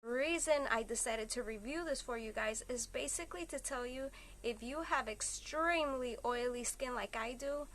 Reason I decided to review this for you guys is basically to tell you, if you have extremely oily skin like I do,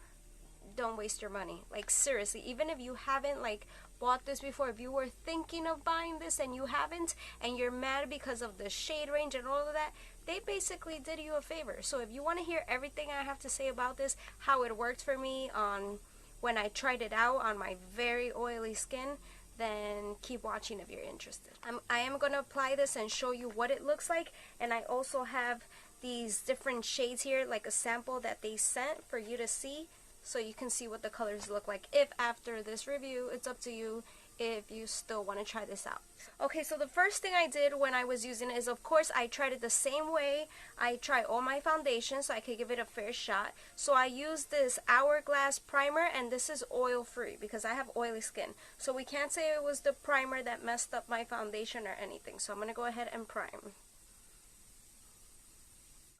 don't waste your money. Like seriously, even if you haven't like bought this before, if you were thinking of buying this and you haven't, and you're mad because of the shade range and all of that, they basically did you a favor. So if you want to hear everything I have to say about this, how it worked for me on when I tried it out on my very oily skin, then keep watching if you're interested. I am going to apply this and show you what it looks like, and I also have these different shades here, like a sample that they sent for you to see, so you can see what the colors look like. If after this review, it's up to you if you still want to try this out. Okay, so the first thing I did when I was using it is, of course, I tried it the same way I try all my foundations so I could give it a fair shot. So I used this Hourglass Primer, and this is oil free because I have oily skin. So we can't say it was the primer that messed up my foundation or anything. So I'm going to go ahead and prime.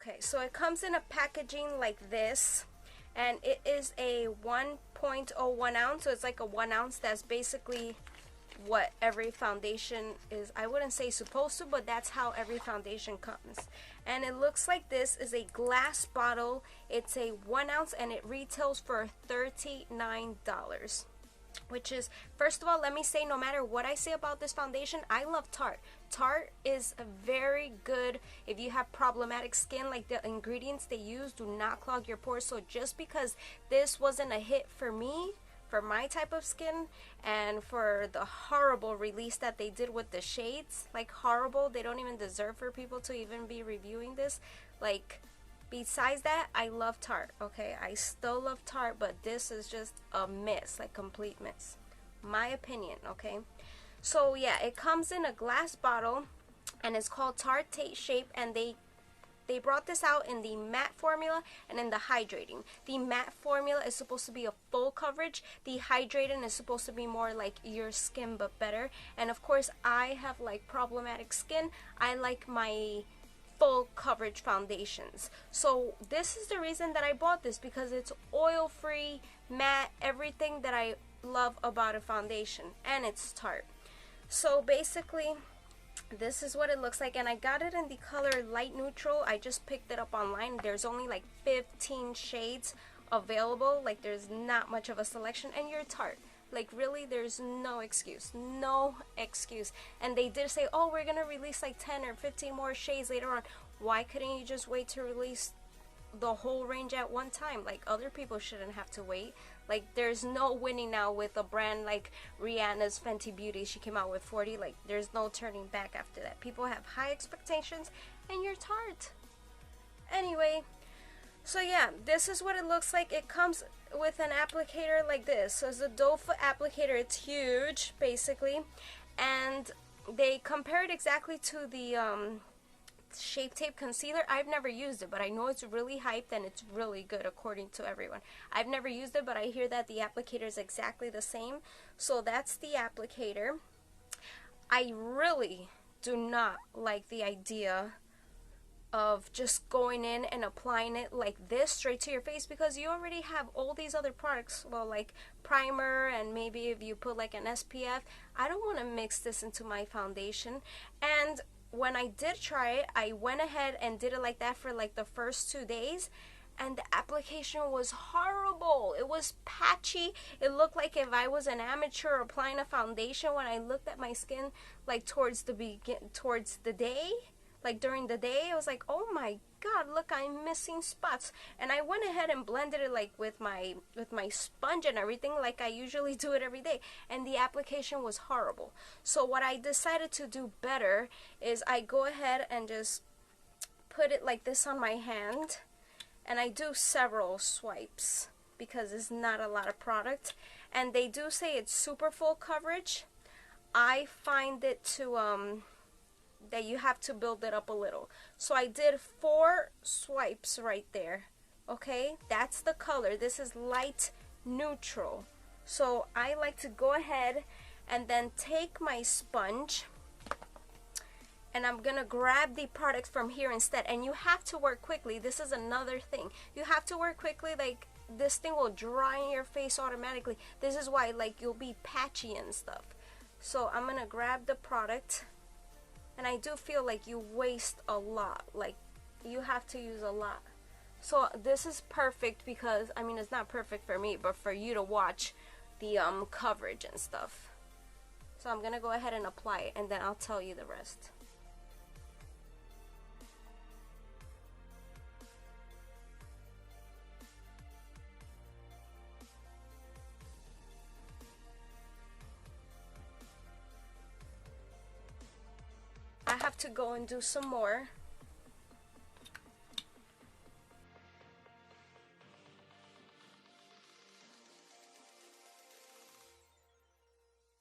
Okay, so it comes in a packaging like this, and it is a 1.01 ounce, so it's like a 1 ounce. That's basically what every foundation is. I wouldn't say supposed to, but that's how every foundation comes. And it looks like this is a glass bottle. It's a 1 ounce, and it retails for $39. Which is, first of all, let me say, no matter what I say about this foundation, I love Tarte. Tarte is a very good, if you have problematic skin, like the ingredients they use do not clog your pores. So just because this wasn't a hit for me, for my type of skin, and for the horrible release that they did with the shades, like horrible, they don't even deserve for people to even be reviewing this. Like, besides that, I love Tarte, okay? I still love Tarte, but this is just a miss, like complete miss. My opinion, okay? So yeah, it comes in a glass bottle, and it's called Tarte Shape, and they brought this out in the matte formula and in the hydrating. The matte formula is supposed to be a full coverage. The hydrating is supposed to be more like your skin, but better. And of course, I have like problematic skin. I like my full coverage foundations. So this is the reason that I bought this, because it's oil free, matte, everything that I love about a foundation, and it's Tarte. So basically, this is what it looks like, and I got it in the color light neutral. I just picked it up online. There's only like 15 shades available. Like, there's not much of a selection, and you're Tarte. Like, really, there's no excuse. No excuse. And they did say, oh, we're gonna release like 10 or 15 more shades later on. Why couldn't you just wait to release the whole range at one time? Like, other people shouldn't have to wait. Like, there's no winning now with a brand like Rihanna's Fenty Beauty. She came out with 40. Like, there's no turning back after that. People have high expectations, and you're Tarte. Anyway, so yeah, this is what it looks like. It comes with an applicator like this. So it's a doe foot applicator. It's huge, basically. And they compared exactly to the Shape Tape concealer. I've never used it, but I know it's really hyped and it's really good according to everyone. I've never used it, but I hear that the applicator is exactly the same. So that's the applicator. I really do not like the idea of just going in and applying it like this straight to your face, because you already have all these other products, well, like primer, and maybe if you put like an SPF. I don't want to mix this into my foundation. And when I did try it, I went ahead and did it like that for like the first 2 days, and the application was horrible. It was patchy. It looked like if I was an amateur applying a foundation. When I looked at my skin, like towards the day, like during the day, I was like, oh my god, look, I'm missing spots. And I went ahead and blended it like with my sponge and everything, like I usually do it every day, and the application was horrible. So what I decided to do better is I go ahead and just put it like this on my hand, and I do several swipes because it's not a lot of product, and they do say it's super full coverage. I find it to that you have to build it up a little. So I did 4 swipes right there. Okay, that's the color. This is light neutral. So I like to go ahead and then take my sponge, and I'm gonna grab the product from here instead. And you have to work quickly. This is another thing. You have to work quickly. Like, this thing will dry in your face automatically. This is why, like, you'll be patchy and stuff. So I'm gonna grab the product, and I do feel like you waste a lot, like you have to use a lot. So this is perfect because, I mean, it's not perfect for me, but for you to watch the coverage and stuff. So I'm gonna go ahead and apply it, and then I'll tell you the rest. I have to go and do some more.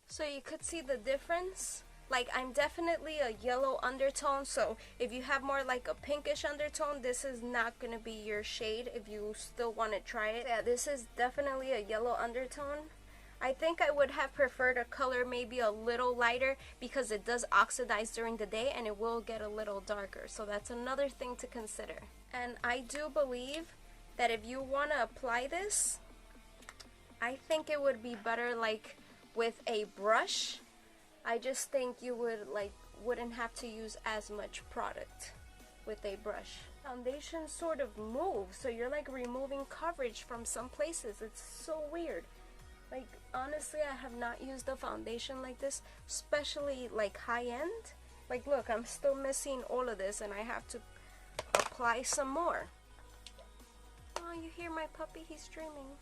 So you could see the difference. Like, I'm definitely a yellow undertone, so if you have more like a pinkish undertone, this is not gonna be your shade if you still want to try it. Yeah, this is definitely a yellow undertone. I think I would have preferred a color maybe a little lighter because it does oxidize during the day and it will get a little darker. So that's another thing to consider. And I do believe that if you want to apply this, I think it would be better like with a brush. I just think you wouldn't have to use as much product with a brush. Foundation sort of moves, so you're like removing coverage from some places. It's so weird. Like, honestly, I have not used a foundation like this, especially like high end. Like, look, I'm still missing all of this and I have to apply some more. Oh, you hear my puppy? He's dreaming.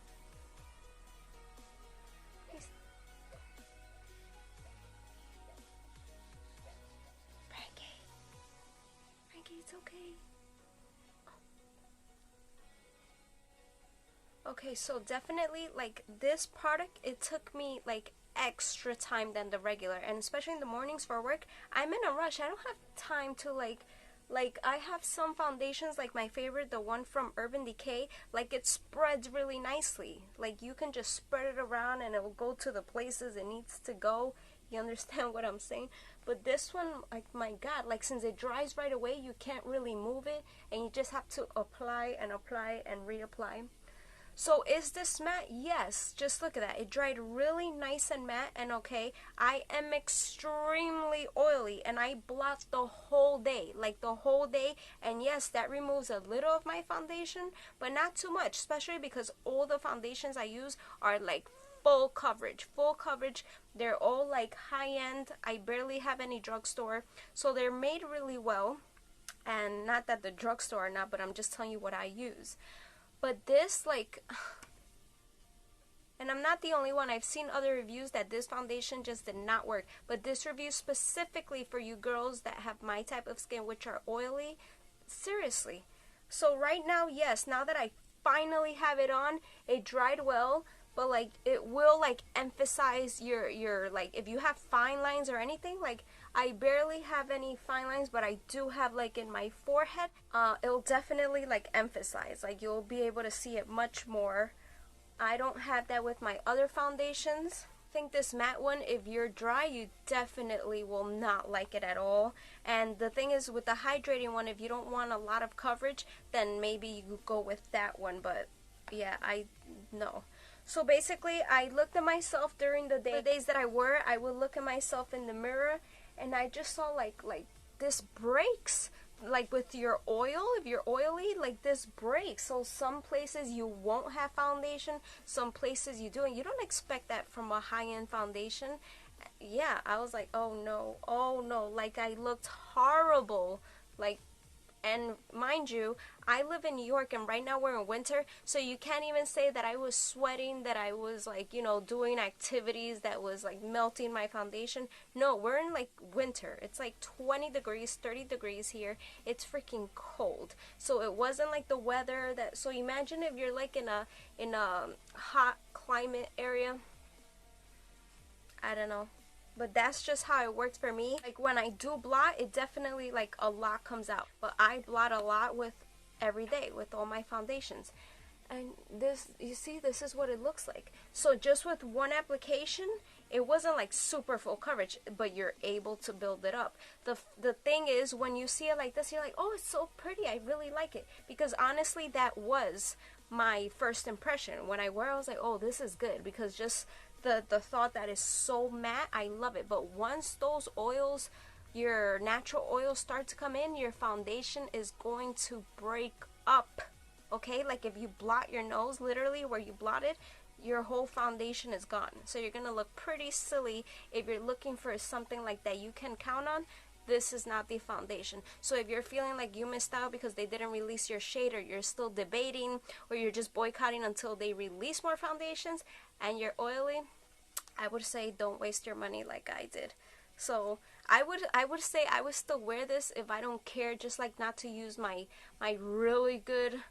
It's okay. Okay, so definitely like this product, it took me like extra time than the regular, and especially in the mornings for work, I'm in a rush. I don't have time to like I have some foundations, like my favorite, the one from Urban Decay, like it spreads really nicely. Like you can just spread it around and it will go to the places it needs to go. You understand what I'm saying? But this one, like, my God, like since it dries right away, you can't really move it and you just have to apply and reapply. So is this matte? Yes, just look at that. It dried really nice and matte, and okay, I am extremely oily and I blot the whole day, like the whole day, and yes, that removes a little of my foundation, but not too much, especially because all the foundations I use are like full coverage. They're all like high end. I barely have any drugstore, so they're made really well. And not that the drugstore are not, but I'm just telling you what I use. But this, like, and I'm not the only one. I've seen other reviews that this foundation just did not work, but this review specifically for you girls that have my type of skin, which are oily, seriously. So right now, yes, now that I finally have it on, it dried well, but like it will like emphasize your like if you have fine lines or anything. Like I barely have any fine lines, but I do have like in my forehead. It'll definitely like emphasize, like you'll be able to see it much more. I don't have that with my other foundations. I think this matte one, if you're dry, you definitely will not like it at all. And the thing is, with the hydrating one, if you don't want a lot of coverage, then maybe you go with that one. But yeah, no. So basically, I looked at myself during the days that I wore it. I would look at myself in the mirror, and I just saw like this breaks. Like with your oil, if you're oily, like this breaks. So some places you won't have foundation, some places you do, and you don't expect that from a high-end foundation. Yeah, I was like, oh no, like I looked horrible. Like, and mind you, I live in New York, and right now we're in winter, so you can't even say that I was sweating, that I was like, you know, doing activities that was like melting my foundation. No, we're in like winter. It's like 20 degrees, 30 degrees here. It's freaking cold. So it wasn't like the weather that, so imagine if you're like in a hot climate area. I don't know. But that's just how it works for me. Like when I do blot, it definitely like a lot comes out. But I blot a lot with every day with all my foundations. And this, you see, this is what it looks like. So just with one application, it wasn't like super full coverage, but you're able to build it up. The thing is, when you see it like this, you're like, oh, it's so pretty. I really like it. Because honestly, that was my first impression. When I wear it, I was like, oh, this is good. Because just the thought that is so matte, I love it. But once those oils your natural oils start to come in, your foundation is going to break up. Okay, like if you blot your nose, literally where you blotted, your whole foundation is gone. So you're gonna look pretty silly if you're looking for something like that you can count on. This is not the foundation. So if you're feeling like you missed out because they didn't release your shade, or you're still debating, or you're just boycotting until they release more foundations and you're oily, I would say don't waste your money like I did. So I would say I would still wear this if I don't care, just like not to use my really good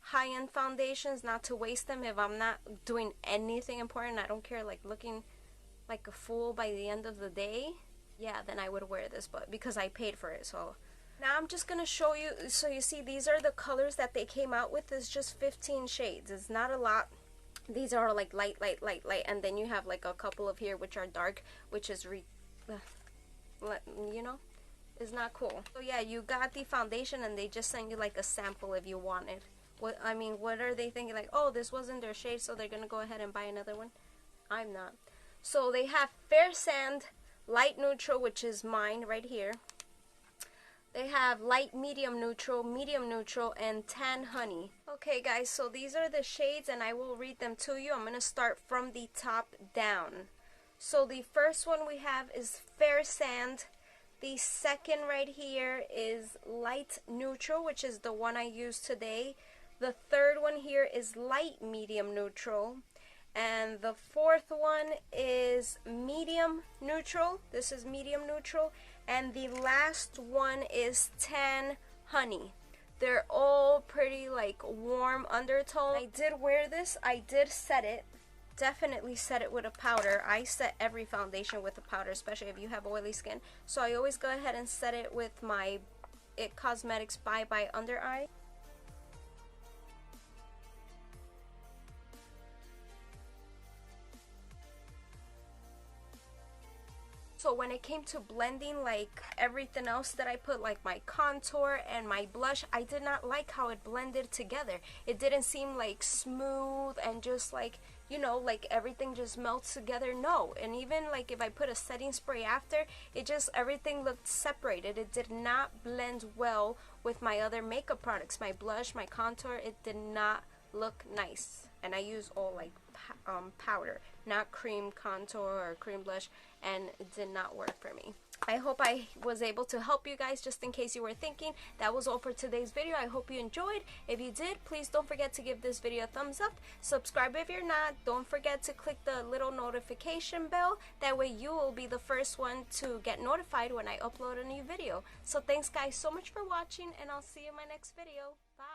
high-end foundations, not to waste them if I'm not doing anything important. I don't care, like looking like a fool by the end of the day. Yeah, then I would wear this, but because I paid for it. So now I'm just gonna show you. So you see, these are the colors that they came out with. It's just 15 shades. It's not a lot. These are like light, and then you have like a couple of here which are dark, which is you know, it's not cool. So yeah, you got the foundation and they just send you like a sample if you want it. What I mean, what are they thinking? Like, oh, this wasn't their shade, so they're gonna go ahead and buy another one? I'm not. So they have Fair Sand, Light Neutral, which is mine right here. They have Light Medium Neutral, Medium Neutral, and Tan Honey. Okay guys, so these are the shades and I will read them to you. I'm going to start from the top down. So the first one we have is Fair Sand. The second right here is Light Neutral, which is the one I used today. The third one here is Light Medium Neutral. And the fourth one is Medium Neutral. This is Medium Neutral. And the last one is Tan Honey. They're all pretty like warm undertone. I did wear this. I did set it. Definitely set it with a powder. I set every foundation with a powder, especially if you have oily skin. So I always go ahead and set it with my It Cosmetics Bye Bye Under Eye. So when it came to blending like everything else that I put, like my contour and my blush, I did not like how it blended together. It didn't seem like smooth and just like, you know, like everything just melts together. No. And even like if I put a setting spray after, it just, everything looked separated. It did not blend well with my other makeup products. My blush, my contour, it did not look nice. And I use all like powder, not cream contour or cream blush, and it did not work for me. I hope I was able to help you guys, just in case you were thinking. That was all for today's video. I hope you enjoyed. If you did, please don't forget to give this video a thumbs up. Subscribe if you're not. Don't forget to click the little notification bell. That way you will be the first one to get notified when I upload a new video. So thanks guys so much for watching, and I'll see you in my next video. Bye.